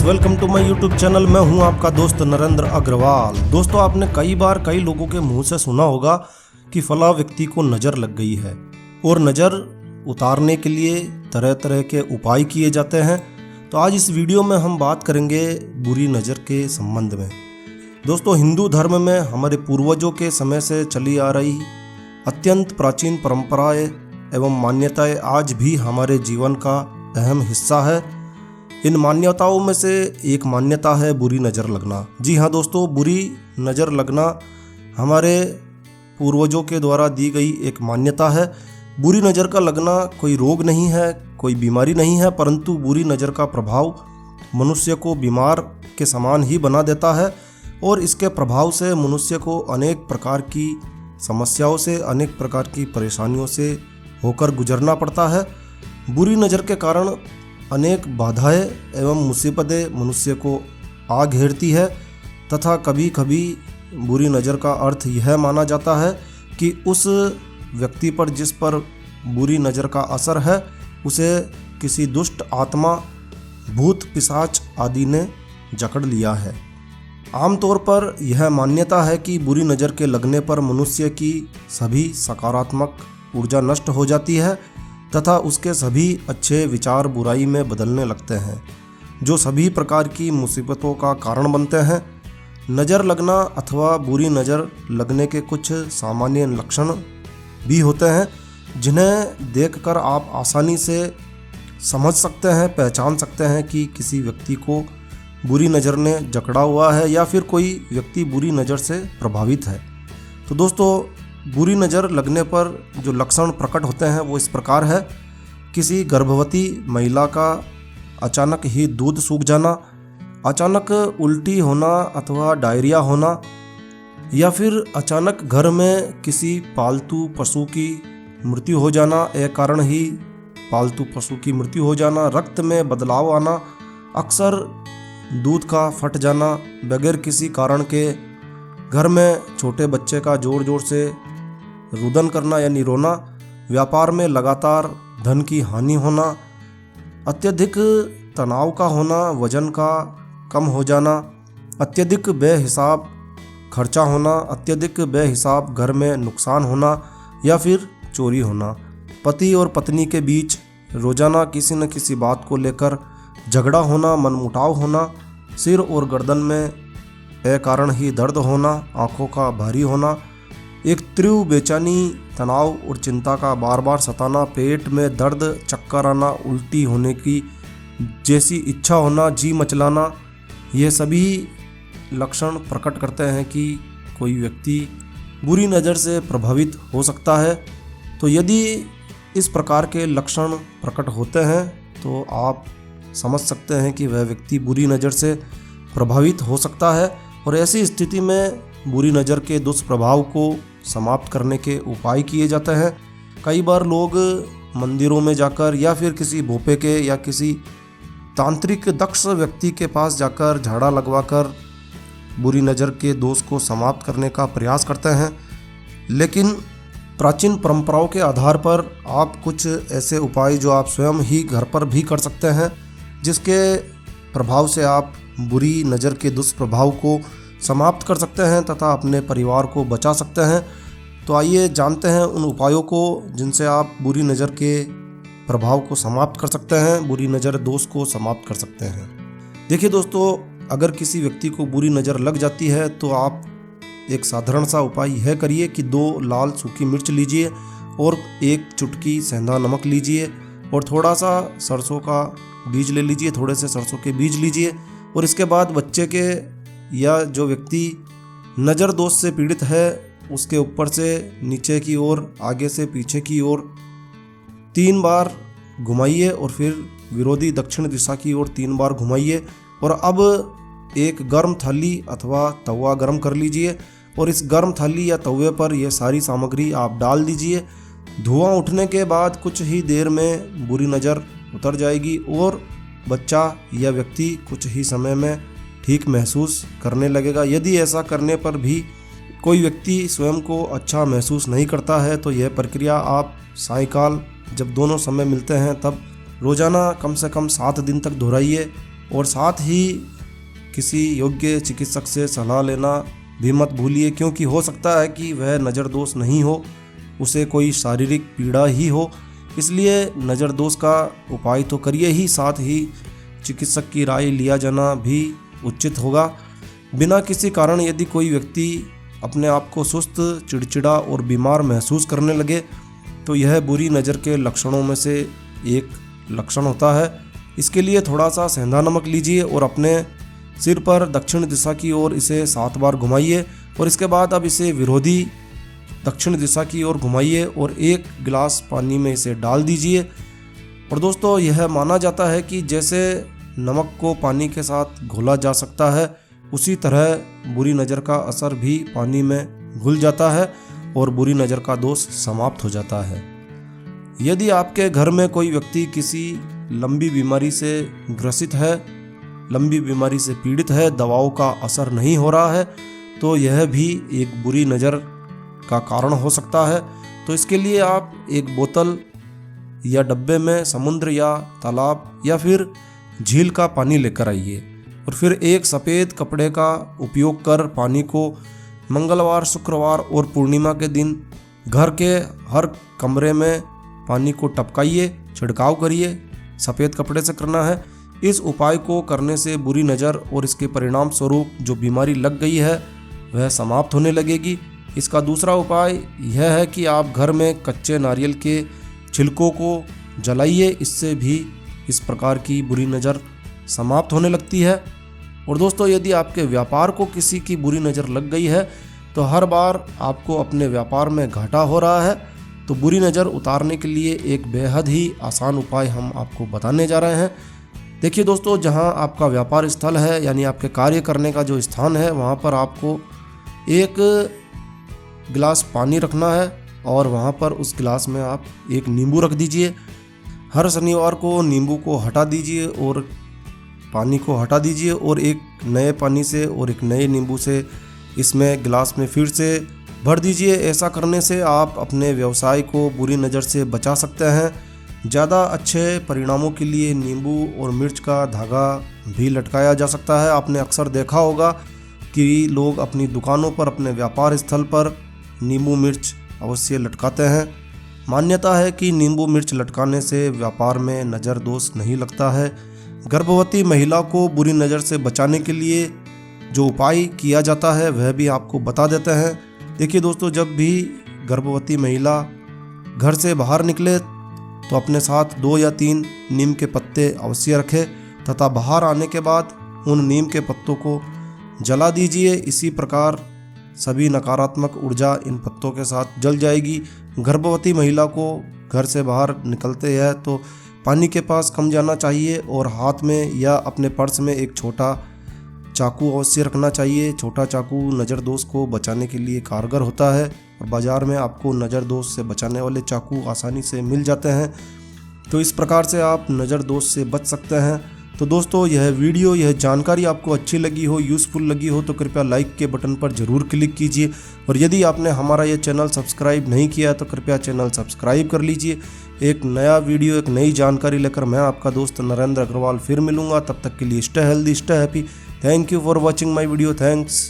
Welcome to my YouTube channel. मैं हूं आपका दोस्त नरेंद्र अग्रवाल। दोस्तों, आपने कई बार कई लोगों के मुंह से सुना होगा कि फला व्यक्ति को नज़र लग गई है और नज़र उतारने के लिए तरह तरह के उपाय किए जाते हैं। तो आज इस वीडियो में हम बात करेंगे बुरी नज़र के संबंध में। दोस्तों, हिंदू धर्म में हमारे पूर्वजों के समय से चली आ रही अत्यंत प्राचीन परंपराएं एवं मान्यताएं आज भी हमारे जीवन का अहम हिस्सा है। इन मान्यताओं में से एक मान्यता है बुरी नज़र लगना। जी हाँ दोस्तों, बुरी नज़र लगना हमारे पूर्वजों के द्वारा दी गई एक मान्यता है। बुरी नज़र का लगना कोई रोग नहीं है, कोई बीमारी नहीं है, परंतु बुरी नज़र का प्रभाव मनुष्य को बीमार के समान ही बना देता है और इसके प्रभाव से मनुष्य को अनेक प्रकार की समस्याओं से, अनेक प्रकार की परेशानियों से होकर गुजरना पड़ता है। बुरी नज़र के कारण अनेक बाधाएं एवं मुसीबतें मनुष्य को आ घेरती है तथा कभी कभी बुरी नज़र का अर्थ यह माना जाता है कि उस व्यक्ति पर जिस पर बुरी नज़र का असर है उसे किसी दुष्ट आत्मा, भूत, पिशाच आदि ने जकड़ लिया है। आमतौर पर यह मान्यता है कि बुरी नज़र के लगने पर मनुष्य की सभी सकारात्मक ऊर्जा नष्ट हो जाती है तथा उसके सभी अच्छे विचार बुराई में बदलने लगते हैं, जो सभी प्रकार की मुसीबतों का कारण बनते हैं। नज़र लगना अथवा बुरी नज़र लगने के कुछ सामान्य लक्षण भी होते हैं जिन्हें देखकर आप आसानी से समझ सकते हैं, पहचान सकते हैं कि किसी व्यक्ति को बुरी नज़र ने जकड़ा हुआ है या फिर कोई व्यक्ति बुरी नज़र से प्रभावित है। तो दोस्तों, बुरी नज़र लगने पर जो लक्षण प्रकट होते हैं वो इस प्रकार है। किसी गर्भवती महिला का अचानक ही दूध सूख जाना, अचानक उल्टी होना अथवा डायरिया होना, या फिर अचानक घर में किसी पालतू पशु की मृत्यु हो जाना, एक कारण ही पालतू पशु की मृत्यु हो जाना, रक्त में बदलाव आना, अक्सर दूध का फट जाना, बगैर किसी कारण के घर में छोटे बच्चे का ज़ोर ज़ोर से रुदन करना यानी रोना, व्यापार में लगातार धन की हानि होना, अत्यधिक तनाव का होना, वजन का कम हो जाना, अत्यधिक बेहिसाब खर्चा होना, अत्यधिक बेहिसाब घर में नुकसान होना या फिर चोरी होना, पति और पत्नी के बीच रोजाना किसी न किसी बात को लेकर झगड़ा होना, मनमुटाव होना, सिर और गर्दन में अकारण ही दर्द होना, आँखों का भारी होना, एक तीव्र बेचैनी, तनाव और चिंता का बार बार सताना, पेट में दर्द, चक्कर आना, उल्टी होने की जैसी इच्छा होना, जी मचलाना, ये सभी लक्षण प्रकट करते हैं कि कोई व्यक्ति बुरी नज़र से प्रभावित हो सकता है। तो यदि इस प्रकार के लक्षण प्रकट होते हैं तो आप समझ सकते हैं कि वह व्यक्ति बुरी नज़र से प्रभावित हो सकता है और ऐसी स्थिति में बुरी नज़र के दुष्प्रभाव को समाप्त करने के उपाय किए जाते हैं। कई बार लोग मंदिरों में जाकर या फिर किसी भोपे के या किसी तांत्रिक दक्ष व्यक्ति के पास जाकर झाड़ा लगवाकर बुरी नज़र के दोष को समाप्त करने का प्रयास करते हैं। लेकिन प्राचीन परंपराओं के आधार पर आप कुछ ऐसे उपाय जो आप स्वयं ही घर पर भी कर सकते हैं, जिसके प्रभाव से आप बुरी नज़र के दुष्प्रभाव को समाप्त कर सकते हैं तथा अपने परिवार को बचा सकते हैं। तो आइए जानते हैं उन उपायों को जिनसे आप बुरी नज़र के प्रभाव को समाप्त कर सकते हैं, बुरी नज़र दोष को समाप्त कर सकते हैं। देखिए दोस्तों, अगर किसी व्यक्ति को बुरी नज़र लग जाती है तो आप एक साधारण सा उपाय यह करिए कि 2 लाल सूखी मिर्च लीजिए और 1 चुटकी सेंधा नमक लीजिए और थोड़ा सा सरसों का बीज ले लीजिए, थोड़े से सरसों के बीज लीजिए और इसके बाद बच्चे के या जो व्यक्ति नज़र दोष से पीड़ित है उसके ऊपर से नीचे की ओर, आगे से पीछे की ओर 3 बार घुमाइए और फिर विरोधी दक्षिण दिशा की ओर 3 बार घुमाइए। और अब एक गर्म थाली अथवा तवा गर्म कर लीजिए और इस गर्म थाली या तवे पर यह सारी सामग्री आप डाल दीजिए। धुआं उठने के बाद कुछ ही देर में बुरी नज़र उतर जाएगी और बच्चा या व्यक्ति कुछ ही समय में ठीक महसूस करने लगेगा। यदि ऐसा करने पर भी कोई व्यक्ति स्वयं को अच्छा महसूस नहीं करता है तो यह प्रक्रिया आप सायंकाल जब दोनों समय मिलते हैं तब रोज़ाना कम से कम 7 दिन तक दोहराइए और साथ ही किसी योग्य चिकित्सक से सलाह लेना भी मत भूलिए, क्योंकि हो सकता है कि वह नज़र दोष नहीं हो, उसे कोई शारीरिक पीड़ा ही हो। इसलिए नज़र दोष का उपाय तो करिए ही, साथ ही चिकित्सक की राय लिया जाना भी उचित होगा। बिना किसी कारण यदि कोई व्यक्ति अपने आप को सुस्त, चिड़चिड़ा और बीमार महसूस करने लगे तो यह बुरी नज़र के लक्षणों में से एक लक्षण होता है। इसके लिए थोड़ा सा सेंधा नमक लीजिए और अपने सिर पर दक्षिण दिशा की ओर इसे 7 बार घुमाइए और इसके बाद अब इसे विरोधी दक्षिण दिशा की ओर घुमाइए और 1 गिलास पानी में इसे डाल दीजिए। और दोस्तों, यह माना जाता है कि जैसे नमक को पानी के साथ घोला जा सकता है, उसी तरह बुरी नज़र का असर भी पानी में घुल जाता है और बुरी नज़र का दोष समाप्त हो जाता है। यदि आपके घर में कोई व्यक्ति किसी लंबी बीमारी से ग्रसित है, लंबी बीमारी से पीड़ित है, दवाओं का असर नहीं हो रहा है, तो यह भी एक बुरी नज़र का कारण हो सकता है। तो इसके लिए आप एक बोतल या डब्बे में समुद्र या तालाब या फिर झील का पानी लेकर आइए और फिर एक सफ़ेद कपड़े का उपयोग कर पानी को मंगलवार, शुक्रवार और पूर्णिमा के दिन घर के हर कमरे में पानी को टपकाइए, छिड़काव करिए। सफ़ेद कपड़े से करना है। इस उपाय को करने से बुरी नज़र और इसके परिणाम स्वरूप जो बीमारी लग गई है वह समाप्त होने लगेगी। इसका दूसरा उपाय यह है कि आप घर में कच्चे नारियल के छिलकों को जलाइए, इससे भी इस प्रकार की बुरी नज़र समाप्त होने लगती है। और दोस्तों, यदि आपके व्यापार को किसी की बुरी नज़र लग गई है तो हर बार आपको अपने व्यापार में घाटा हो रहा है, तो बुरी नज़र उतारने के लिए एक बेहद ही आसान उपाय हम आपको बताने जा रहे हैं। देखिए दोस्तों, जहां आपका व्यापार स्थल है यानी आपके कार्य करने का जो स्थान है, वहां पर आपको 1 गिलास पानी रखना है और वहां पर उस गिलास में आप 1 नींबू रख दीजिए। हर शनिवार को नींबू को हटा दीजिए और पानी को हटा दीजिए और एक नए पानी से और एक नए नींबू से इसमें गिलास में फिर से भर दीजिए। ऐसा करने से आप अपने व्यवसाय को बुरी नज़र से बचा सकते हैं। ज़्यादा अच्छे परिणामों के लिए नींबू और मिर्च का धागा भी लटकाया जा सकता है। आपने अक्सर देखा होगा कि लोग अपनी दुकानों पर, अपने व्यापार स्थल पर नींबू मिर्च अवश्य लटकाते हैं। मान्यता है कि नींबू मिर्च लटकाने से व्यापार में नज़र दोष नहीं लगता है। गर्भवती महिला को बुरी नज़र से बचाने के लिए जो उपाय किया जाता है वह भी आपको बता देते हैं। देखिए दोस्तों, जब भी गर्भवती महिला घर से बाहर निकले तो अपने साथ 2 या 3 नीम के पत्ते अवश्य रखें तथा बाहर आने के बाद उन नीम के पत्तों को जला दीजिए। इसी प्रकार सभी नकारात्मक ऊर्जा इन पत्तों के साथ जल जाएगी। गर्भवती महिला को घर से बाहर निकलते हैं तो पानी के पास कम जाना चाहिए और हाथ में या अपने पर्स में एक छोटा चाकू अवश्य रखना चाहिए। छोटा चाकू नज़र दोष को बचाने के लिए कारगर होता है और बाज़ार में आपको नज़र दोष से बचाने वाले चाकू आसानी से मिल जाते हैं। तो इस प्रकार से आप नज़र दोष से बच सकते हैं। तो दोस्तों, यह वीडियो, यह जानकारी आपको अच्छी लगी हो, यूज़फुल लगी हो तो कृपया लाइक के बटन पर ज़रूर क्लिक कीजिए और यदि आपने हमारा ये चैनल सब्सक्राइब नहीं किया तो कृपया चैनल सब्सक्राइब कर लीजिए। एक नया वीडियो, एक नई जानकारी लेकर मैं आपका दोस्त नरेंद्र अग्रवाल फिर मिलूंगा। तब तक के लिए stay healthy, stay happy. Thank you for watching my video. Thanks.